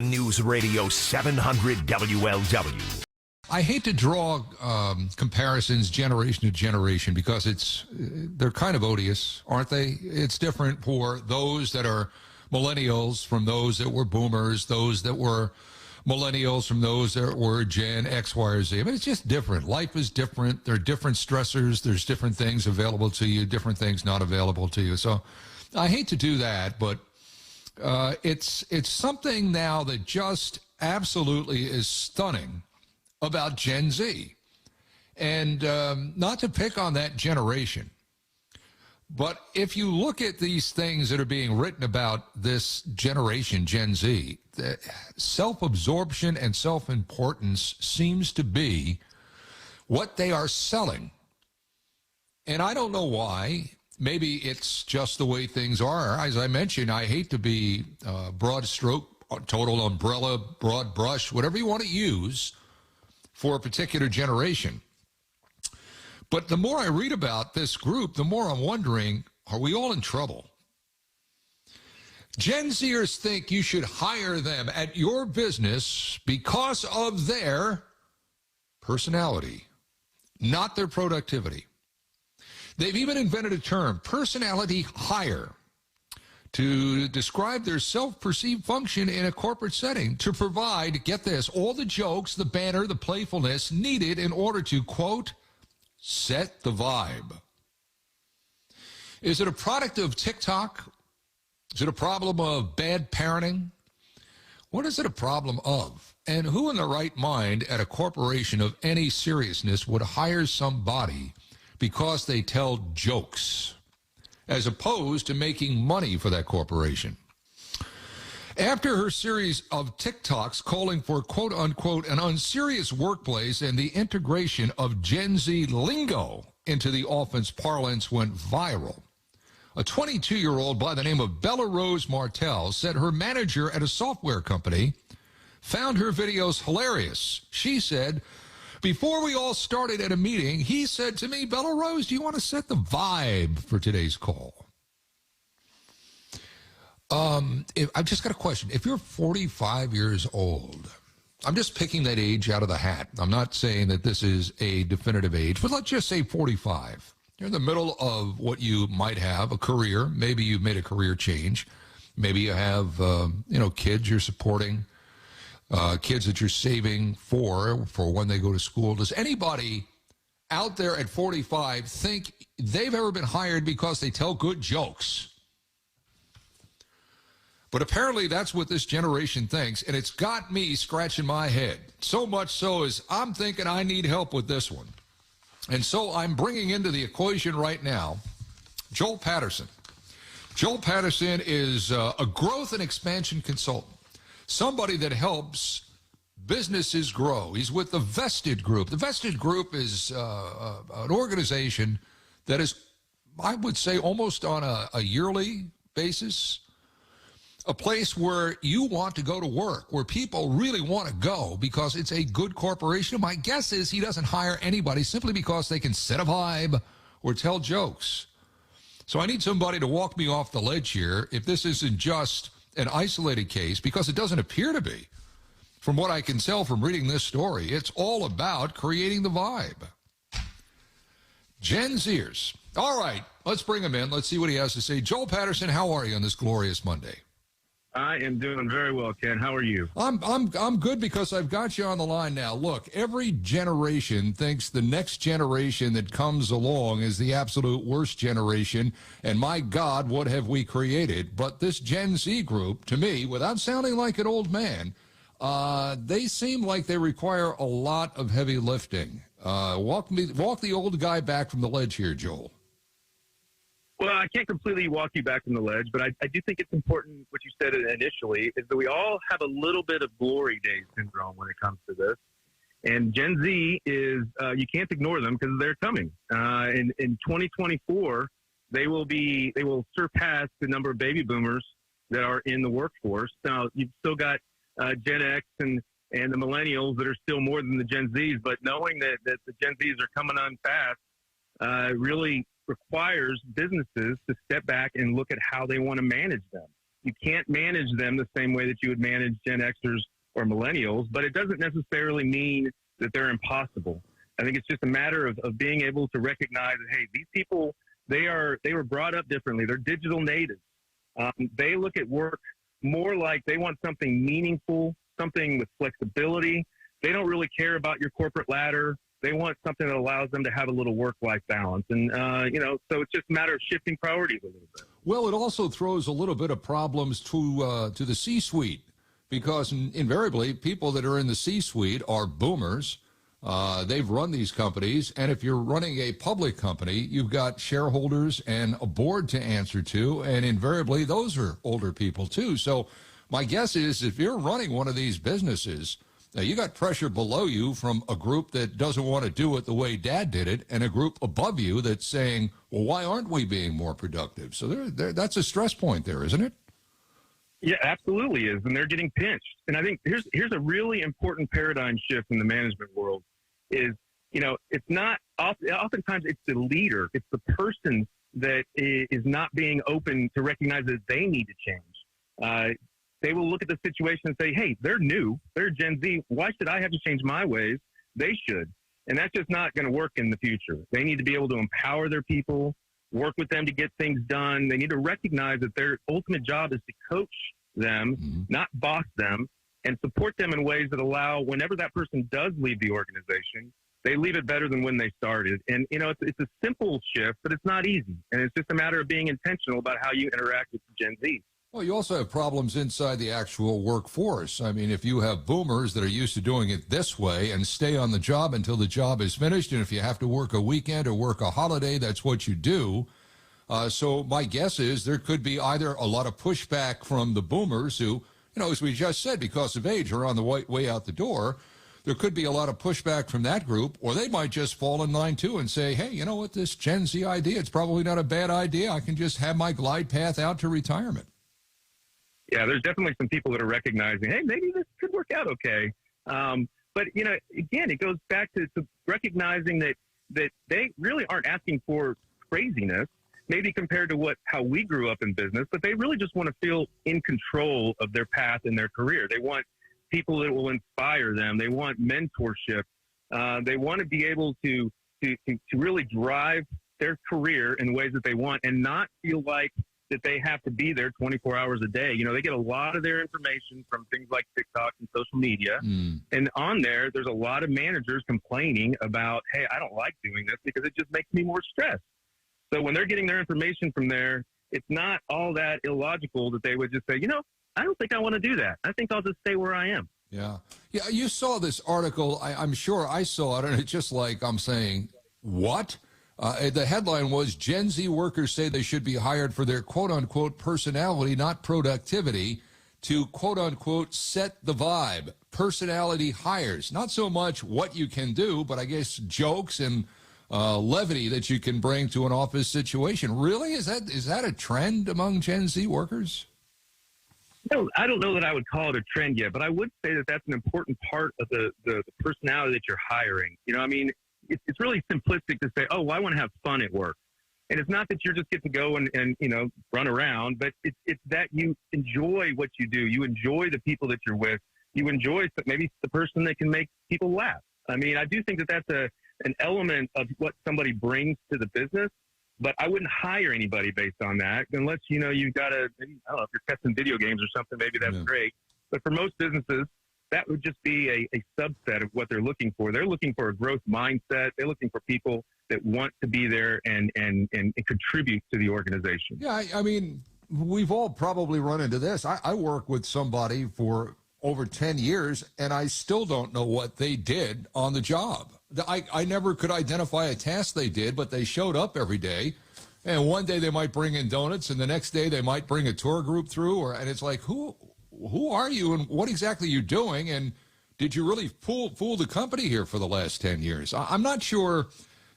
News Radio 700 WLW. I hate to draw comparisons generation to generation because they're kind of odious, aren't they? It's different for those that are millennials from those that were boomers, those that were millennials from those that were Gen X, Y, or Z. I mean, it's just different. Life is different. There are different stressors. There's different things available to you, different things not available to you. So I hate to do that, but it's something now that just absolutely is stunning about Gen Z. And not to pick on that generation, but if you look at these things that are being written about this generation, Gen Z, self-absorption and self-importance seems to be what they are selling. And I don't know why. Maybe it's just the way things are. As I mentioned, I hate to be broad stroke, total umbrella, broad brush, whatever you want to use for a particular generation. But the more I read about this group, the more I'm wondering, are we all in trouble? Gen Zers think you should hire them at your business because of their personality, not their productivity. They've even invented a term, personality hire, to describe their self-perceived function in a corporate setting, to provide, get this, all the jokes, the banter, the playfulness needed in order to, quote, set the vibe. Is it a product of TikTok? Is it a problem of bad parenting? What is it a problem of? And who in their right mind at a corporation of any seriousness would hire somebody because they tell jokes, as opposed to making money for that corporation? After her series of TikToks calling for, quote unquote, an unserious workplace and the integration of Gen Z lingo into the office parlance went viral, a 22-year-old by the name of Bella Rose Martell said her manager at a software company found her videos hilarious. She said, before we all started at a meeting, he said to me, Bella Rose, do you want to set the vibe for today's call? I've just got a question. If you're 45 years old, I'm just picking that age out of the hat. I'm not saying that this is a definitive age, but let's just say 45. You're in the middle of what you might have, a career. Maybe you've made a career change. Maybe you have, kids you're supporting, kids that you're saving for when they go to school. Does anybody out there at 45 think they've ever been hired because they tell good jokes? But apparently that's what this generation thinks, and it's got me scratching my head. So much so as I'm thinking I need help with this one. And so I'm bringing into the equation right now Joel Patterson. Joel Patterson is a growth and expansion consultant, somebody that helps businesses grow. He's with the Vested Group. The Vested Group is an organization that is, I would say, almost on a yearly basis, a place where you want to go to work, where people really want to go because it's a good corporation. My guess is he doesn't hire anybody simply because they can set a vibe or tell jokes. So I need somebody to walk me off the ledge here if this isn't just an isolated case, because it doesn't appear to be. From what I can tell from reading this story, it's all about creating the vibe. Gen Zers. All right, let's bring him in. Let's see what he has to say. Joel Patterson, how are you on this glorious Monday? I am doing very well, Ken. How are you? I'm good because I've got you on the line now. Look, every generation thinks the next generation that comes along is the absolute worst generation, and my God, what have we created? But this Gen Z group, to me, without sounding like an old man, they seem like they require a lot of heavy lifting. Walk the old guy back from the ledge here, Joel. Well, I can't completely walk you back from the ledge, but I do think it's important what you said initially, is that we all have a little bit of glory days syndrome when it comes to this. And Gen Z is, you can't ignore them because they're coming. In 2024, they will surpass the number of baby boomers that are in the workforce. Now, you've still got Gen X and the millennials that are still more than the Gen Zs, but knowing that the Gen Zs are coming on fast really requires businesses to step back and look at how they want to manage them. You can't manage them the same way that you would manage Gen Xers or millennials, but it doesn't necessarily mean that they're impossible. I think it's just a matter of being able to recognize that, hey, these people, they were brought up differently. They're digital natives. They look at work more like they want something meaningful, something with flexibility. They don't really care about your corporate ladder. They want something that allows them to have a little work-life balance. And, so it's just a matter of shifting priorities a little bit. Well, it also throws a little bit of problems to the C-suite, because invariably people that are in the C-suite are boomers. They've run these companies, and if you're running a public company, you've got shareholders and a board to answer to, and invariably those are older people too. So my guess is if you're running one of these businesses, you got pressure below you from a group that doesn't want to do it the way Dad did it, and a group above you that's saying, well, why aren't we being more productive? So that's a stress point there, isn't it? Yeah, absolutely is, and they're getting pinched. And I think here's a really important paradigm shift in the management world is, it's not, oftentimes it's the leader, it's the person that is not being open to recognize that they need to change. They will look at the situation and say, hey, they're new, they're Gen Z, why should I have to change my ways? They should. And that's just not going to work in the future. They need to be able to empower their people, work with them to get things done. They need to recognize that their ultimate job is to coach them, not boss them, and support them in ways that allow, whenever that person does leave the organization, they leave it better than when they started. And, it's a simple shift, but it's not easy. And it's just a matter of being intentional about how you interact with Gen Z. Well, you also have problems inside the actual workforce. I mean, if you have boomers that are used to doing it this way and stay on the job until the job is finished, and if you have to work a weekend or work a holiday, that's what you do. So my guess is there could be either a lot of pushback from the boomers who, as we just said, because of age, are on the way out the door. There could be a lot of pushback from that group, or they might just fall in line too and say, hey, you know what, this Gen Z idea, it's probably not a bad idea. I can just have my glide path out to retirement. Yeah, there's definitely some people that are recognizing, hey, maybe this could work out okay. But, again, it goes back to recognizing that they really aren't asking for craziness, maybe compared to how we grew up in business, but they really just want to feel in control of their path in their career. They want people that will inspire them. They want mentorship. They want to be able to really drive their career in ways that they want and not feel like that they have to be there 24 hours a day. They get a lot of their information from things like TikTok and social media. And on there's a lot of managers complaining about, hey, I don't like doing this because it just makes me more stressed. So when they're getting their information from there, it's not all that illogical that they would just say, I don't think I want to do that. I think I'll just stay where I am. Yeah. Yeah, you saw this article. I'm sure I saw it, and it's just like I'm saying, what? The headline was, Gen Z workers say they should be hired for their quote-unquote personality, not productivity, to quote-unquote set the vibe. Personality hires. Not so much what you can do, but I guess jokes and levity that you can bring to an office situation. Really? Is that a trend among Gen Z workers? No, I don't know that I would call it a trend yet, but I would say that that's an important part of the personality that you're hiring. It's really simplistic to say, oh, well, I want to have fun at work. And it's not that you're just get to go and run around, but it's that you enjoy what you do. You enjoy the people that you're with. You enjoy maybe the person that can make people laugh. I mean, I do think that that's an element of what somebody brings to the business, but I wouldn't hire anybody based on that unless, you've got I don't know, if you're testing video games or something, maybe that's great. But for most businesses, that would just be a subset of what they're looking for. They're looking for a growth mindset. They're looking for people that want to be there and contribute to the organization. Yeah, I mean, we've all probably run into this. I work with somebody for over 10 years, and I still don't know what they did on the job. I never could identify a task they did, but they showed up every day. And one day they might bring in donuts, and the next day they might bring a tour group through. And it's like, who are you, and what exactly are you doing? And did you really fool the company here for the last 10 years? I'm not sure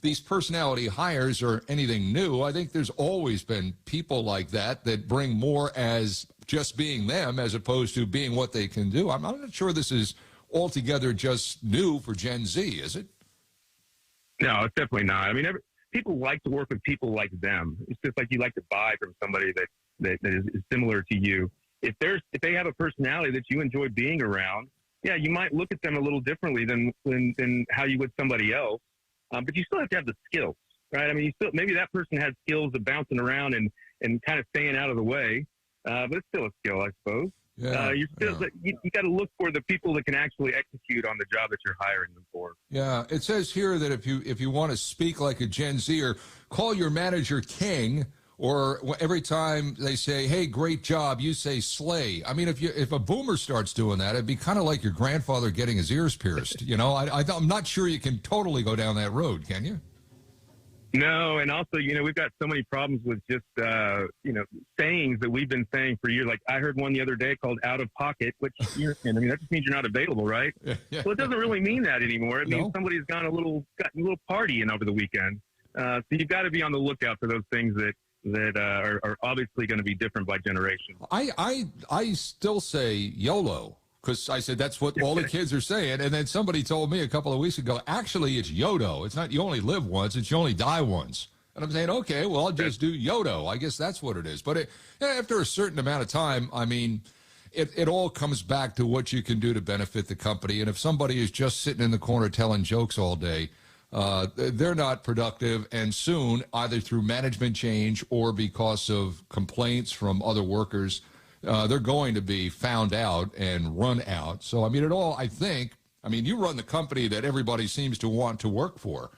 these personality hires are anything new. I think there's always been people like that bring more as just being them as opposed to being what they can do. I'm not sure this is altogether just new for Gen Z, is it? No, it's definitely not. I mean, people like to work with people like them. It's just like you like to buy from somebody that is similar to you. if they have a personality that you enjoy being around, yeah, you might look at them a little differently than how you would somebody else. But you still have to have the skills, right? I mean, maybe that person has skills of bouncing around and kind of staying out of the way, but it's still a skill, I suppose. Yeah, you got to look for the people that can actually execute on the job that you're hiring them for. Yeah, it says here that if you want to speak like a Gen Zer, call your manager King, or every time they say, "Hey, great job," you say "slay." I mean, if a boomer starts doing that, it'd be kind of like your grandfather getting his ears pierced. You know, I'm not sure you can totally go down that road, can you? No, and also, we've got so many problems with just, sayings that we've been saying for years. Like I heard one the other day called "out of pocket," which that just means you're not available, right? Yeah. Well, it doesn't really mean that anymore. It means somebody's gotten a little party in over the weekend. So you've got to be on the lookout for those things that are obviously going to be different by generation. I still say YOLO. Because I said that's what all the kids are saying. And then somebody told me a couple of weeks ago, actually, it's YODO. It's not you only live once, it's you only die once. And I'm saying, okay, well, I'll just do YODO. I guess that's what it is. But after a certain amount of time, I mean, it all comes back to what you can do to benefit the company. And if somebody is just sitting in the corner telling jokes all day, they're not productive. And soon, either through management change or because of complaints from other workers, they're going to be found out and run out. So, I mean, you run the company that everybody seems to want to work for.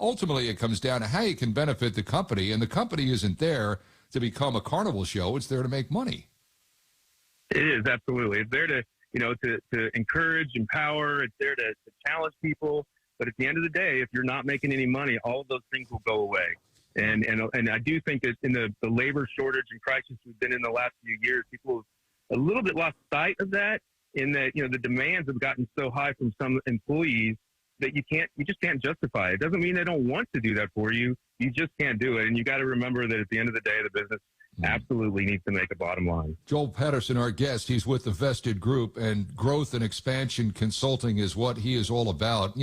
Ultimately, it comes down to how you can benefit the company, and the company isn't there to become a carnival show. It's there to make money. It is, absolutely. It's there to encourage, empower. It's there to challenge people. But at the end of the day, if you're not making any money, all of those things will go away. And I do think that in the labor shortage and crisis we've been in the last few years, people have a little bit lost sight of that, in that, the demands have gotten so high from some employees that you just can't justify it. It doesn't mean they don't want to do that for you. You just can't do it. And you got to remember that at the end of the day, the business absolutely needs to make a bottom line. Joel Patterson, our guest, he's with the Vested Group, and growth and expansion consulting is what he is all about.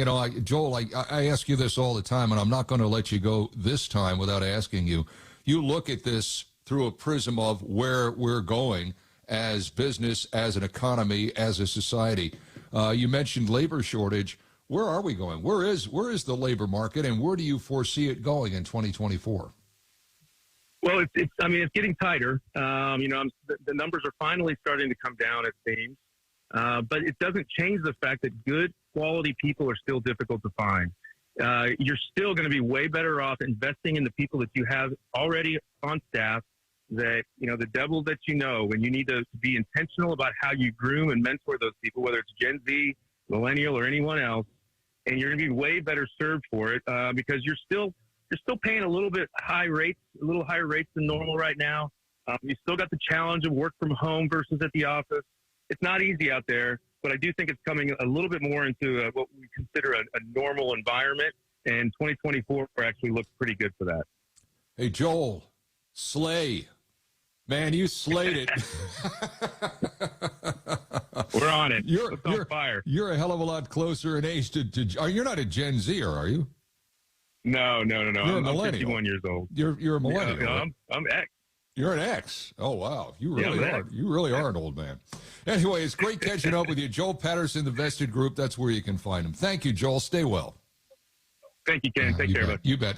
Joel, I ask you this all the time, and I'm not going to let you go this time without asking you. You look at this through a prism of where we're going as business, as an economy, as a society. You mentioned labor shortage. Where are we going? Where is the labor market, and where do you foresee it going in 2024? Well, it's getting tighter. The numbers are finally starting to come down, it seems. But it doesn't change the fact that good quality people are still difficult to find. You're still going to be way better off investing in the people that you have already on staff, that, the devil that when you need to be intentional about how you groom and mentor those people, whether it's Gen Z, millennial, or anyone else, and you're going to be way better served for it because you're still paying a little higher rates than normal right now. You still got the challenge of work from home versus at the office. It's not easy out there, but I do think it's coming a little bit more into what we consider a normal environment, and 2024 actually looks pretty good for that. Hey, Joel, slay. Man, you slayed it. We're on it. You're on fire. You're a hell of a lot closer in age to you're not a Gen Zer, are you? No. You're a millennial. I'm 51 years old. You're a millennial. Yeah, I'm X. You're an X. Oh, wow. You really are. You really are an old man. Anyway, it's great catching up with you. Joel Patterson, the Vested Group. That's where you can find him. Thank you, Joel. Stay well. Thank you, Ken. Take care, bud. You bet.